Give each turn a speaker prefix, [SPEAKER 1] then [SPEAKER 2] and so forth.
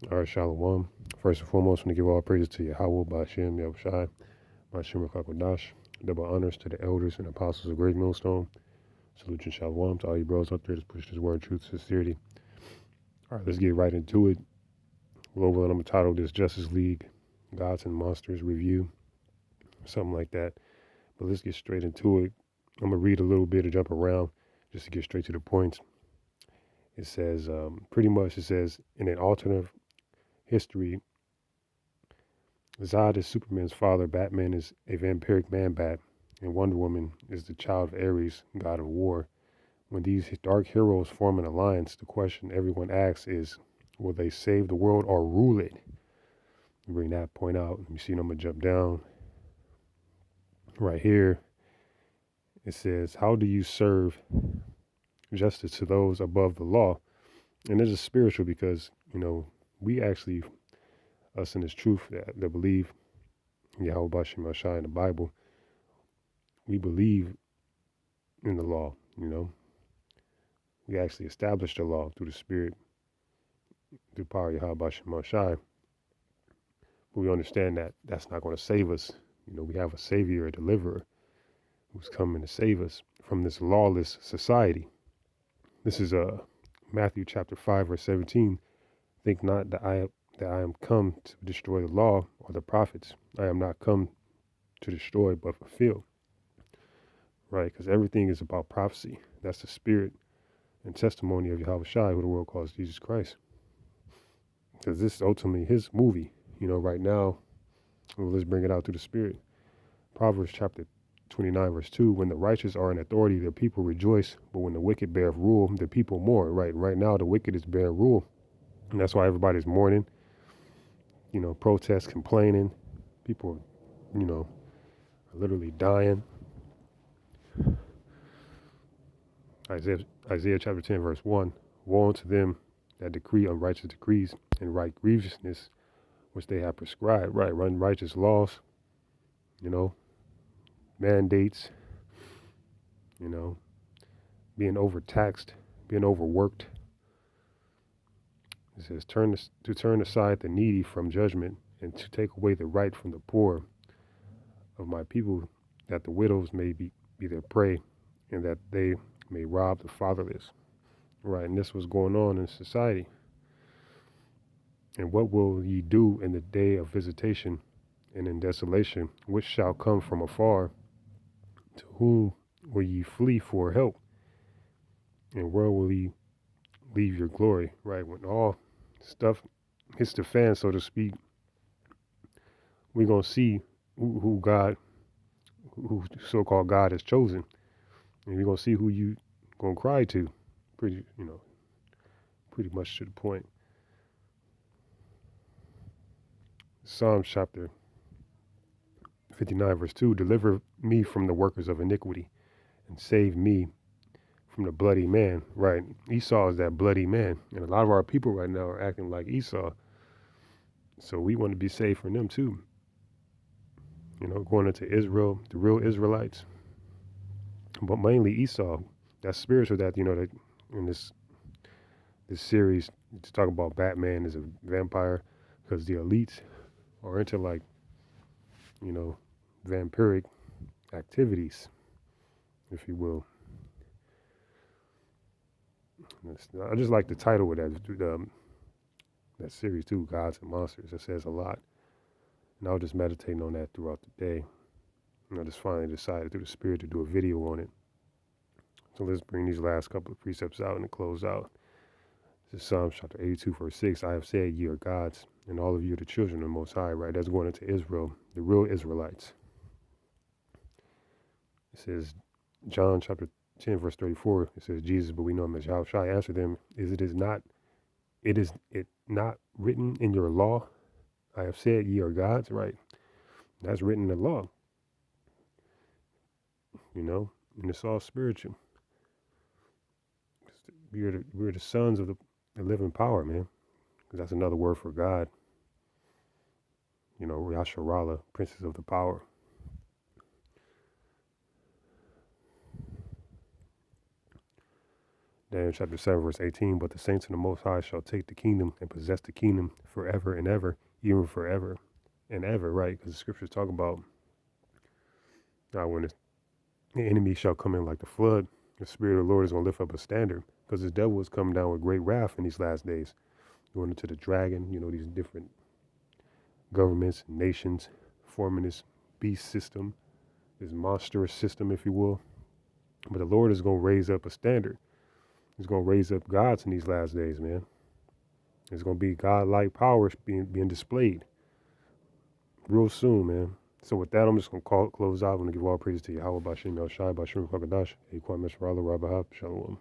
[SPEAKER 1] All right, Shalom. First and foremost, I want to give all praises to Yahweh, Ba'ashem, Yahushai, Ba'ashem Rakakwadash. Double honors to the elders and apostles of Great Millstone. Salute and Shalom to all you bros out there that push this word, truth, sincerity. All right, let's get right into it. Global, and I'm going to title this Justice League, Gods and Monsters Review, something like that. But let's get straight into it. I'm going to read a little bit and jump around just to get straight to the points. It says, in an alternate history, Zod is Superman's father, Batman is a vampiric man-bat, and Wonder Woman is the child of Ares, god of war. When these dark heroes form an alliance, the question everyone asks is, will they save the world or rule it? Bring that point out. Let me see, I'm going to jump down. Right here, it says, how do you serve justice to those above the law? And this is spiritual because, we actually, us in this truth that believe Yahweh Bashim Ashai in the Bible, we believe in the law, We actually established the law through the Spirit, through power of Yahweh Bashim Ashai. But we understand that that's not going to save us. We have a Savior, a Deliverer, who's coming to save us from this lawless society. This is Matthew chapter 5, verse 17. Think not that I am come to destroy the law or the prophets. I am not come to destroy, but fulfill. Right? Because everything is about prophecy. That's the spirit and testimony of Yahweh Shai, who the world calls Jesus Christ. Because this is ultimately his movie. Right now, let's bring it out through the spirit. Proverbs chapter 29, verse 2, when the righteous are in authority, the people rejoice, but when the wicked bear rule, the people mourn. Right now, the wicked is bearing rule. And that's why everybody's mourning, protests, complaining. People, are literally dying. Isaiah chapter 10, verse 1, woe unto them that decree unrighteous decrees and write grievousness which they have prescribed. Right, run righteous laws, mandates, being overtaxed, being overworked. It says, to turn aside the needy from judgment and to take away the right from the poor of my people, that the widows may be their prey and that they may rob the fatherless. Right, and this was going on in society. And what will ye do in the day of visitation and in desolation, which shall come from afar? To whom will ye flee for help? And where will ye leave your glory? Right, when all stuff hits the fan, so to speak, we're going to see who so-called God has chosen. And we're going to see who you going to cry to. Pretty much to the point. Psalms chapter 59, verse 2, deliver me from the workers of iniquity and save me from the bloody man. Right, Esau is that bloody man. And a lot of our people right now are acting like Esau. So we want to be saved from them too. Going into Israel, the real Israelites. But mainly Esau. That's spiritual that, that in this series, to talk about Batman as a vampire, because the elites are into vampiric activities, if you will. I just like the title of that series too, Gods and Monsters. It says a lot. And I was just meditating on that throughout the day. And I just finally decided through the spirit to do a video on it. So let's bring these last couple of precepts out and to close out. This is Psalms chapter 82, verse 6. I have said, ye are gods, and all of you are the children of the Most High. Right, that's going into Israel, the real Israelites. It says, John chapter 10, verse 34. It says, Jesus, but we know him as Yahweh. I answer them, is it not written in your law? I have said, ye are gods. Right, that's written in the law. And it's all spiritual. We're the sons of the living power, man. Because that's another word for God. Yasharala, princess of the power. Daniel chapter 7, verse 18. But the saints of the Most High shall take the kingdom and possess the kingdom forever and ever, even forever and ever, right? Because the scriptures talk about when the enemy shall come in like the flood, the Spirit of the Lord is going to lift up a standard because the devil is coming down with great wrath in these last days. Going into the dragon, these different governments, nations, forming this beast system, this monstrous system, if you will. But the Lord is going to raise up a standard. He's going to raise up gods in these last days, man. There's going to be God-like powers being displayed real soon, man. So with that, I'm just going to close out. I'm going to give all praise to Yahweh, Bashem, El Shai, Bashem, Kwakadash, Equam, Meshrala, Rabahab, Shalom.